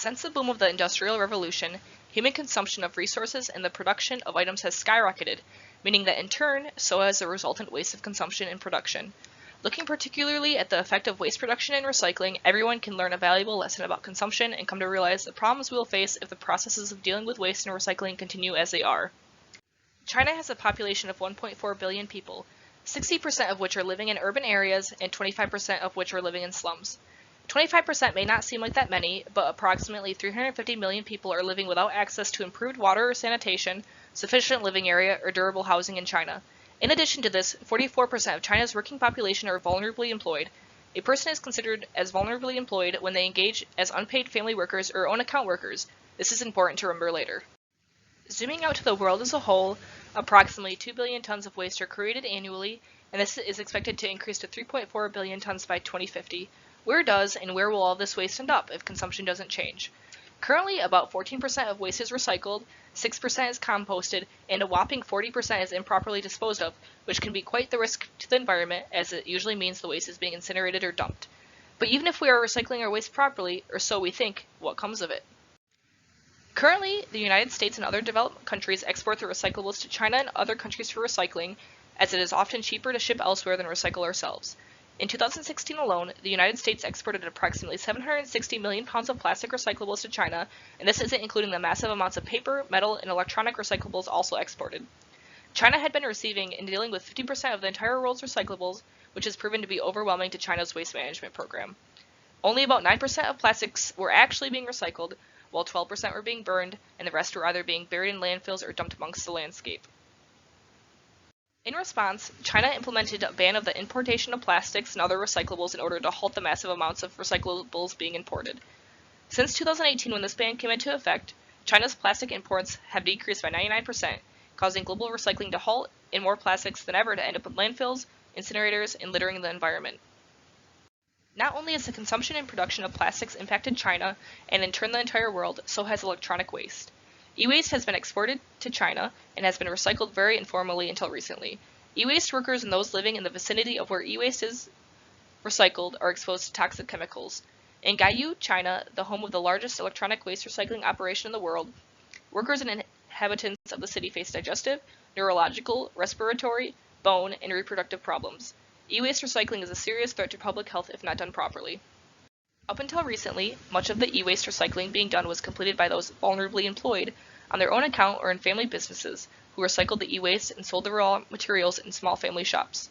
Since the boom of the Industrial Revolution, human consumption of resources and the production of items has skyrocketed, meaning that in turn, so has the resultant waste of consumption and production. Looking particularly at the effect of waste production and recycling, everyone can learn a valuable lesson about consumption and come to realize the problems we will face if the processes of dealing with waste and recycling continue as they are. China has a population of 1.4 billion people, 60% of which are living in urban areas and 25% of which are living in slums. 25% may not seem like that many, but approximately 350 million people are living without access to improved water or sanitation, sufficient living area, or durable housing in China. In addition to this, 44% of China's working population are vulnerably employed. A person is considered as vulnerably employed when they engage as unpaid family workers or own account workers. This is important to remember later. Zooming out to the world as a whole, approximately 2 billion tons of waste are created annually, and this is expected to increase to 3.4 billion tons by 2050. Where does and where will all this waste end up if consumption doesn't change? Currently, about 14% of waste is recycled, 6% is composted, and a whopping 40% is improperly disposed of, which can be quite the risk to the environment, as it usually means the waste is being incinerated or dumped. But even if we are recycling our waste properly, or so we think, what comes of it? Currently, the United States and other developed countries export their recyclables to China and other countries for recycling, as it is often cheaper to ship elsewhere than recycle ourselves. In 2016 alone, the United States exported approximately 760 million pounds of plastic recyclables to China, and this isn't including the massive amounts of paper, metal, and electronic recyclables also exported. China had been receiving and dealing with 50% of the entire world's recyclables, which has proven to be overwhelming to China's waste management program. Only about 9% of plastics were actually being recycled, while 12% were being burned, and the rest were either being buried in landfills or dumped amongst the landscape. In response, China implemented a ban of the importation of plastics and other recyclables in order to halt the massive amounts of recyclables being imported. Since 2018, when this ban came into effect, China's plastic imports have decreased by 99%, causing global recycling to halt and more plastics than ever to end up in landfills, incinerators, and littering the environment. Not only has the consumption and production of plastics impacted China, and in turn the entire world, so has electronic waste. E-waste has been exported to China and has been recycled very informally until recently. E-waste workers and those living in the vicinity of where e-waste is recycled are exposed to toxic chemicals. In Gaiyu, China, the home of the largest electronic waste recycling operation in the world, workers and inhabitants of the city face digestive, neurological, respiratory, bone, and reproductive problems. E-waste recycling is a serious threat to public health if not done properly. Up until recently, much of the e-waste recycling being done was completed by those vulnerably employed, on their own account or in family businesses, who recycled the e-waste and sold the raw materials in small family shops.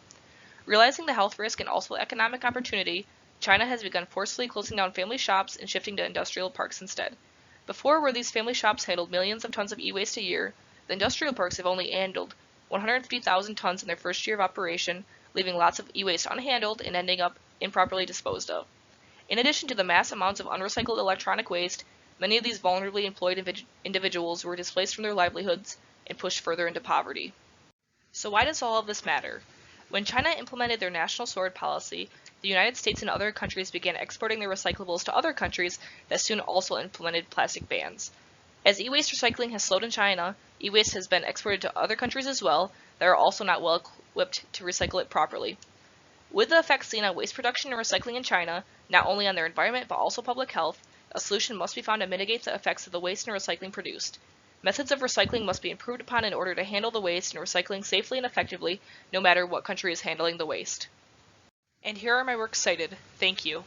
Realizing the health risk and also economic opportunity, China has begun forcefully closing down family shops and shifting to industrial parks instead. Before, where these family shops handled millions of tons of e-waste a year, the industrial parks have only handled 150,000 tons in their first year of operation, leaving lots of e-waste unhandled and ending up improperly disposed of. In addition to the mass amounts of unrecycled electronic waste, many of these vulnerably employed individuals were displaced from their livelihoods and pushed further into poverty. So why does all of this matter? When China implemented their national sword policy, the United States and other countries began exporting their recyclables to other countries that soon also implemented plastic bans. As e-waste recycling has slowed in China, e-waste has been exported to other countries as well that are also not well equipped to recycle it properly. With the effects seen on waste production and recycling in China, not only on their environment but also public health, a solution must be found to mitigate the effects of the waste and recycling produced. Methods of recycling must be improved upon in order to handle the waste and recycling safely and effectively, no matter what country is handling the waste. And here are my works cited. Thank you.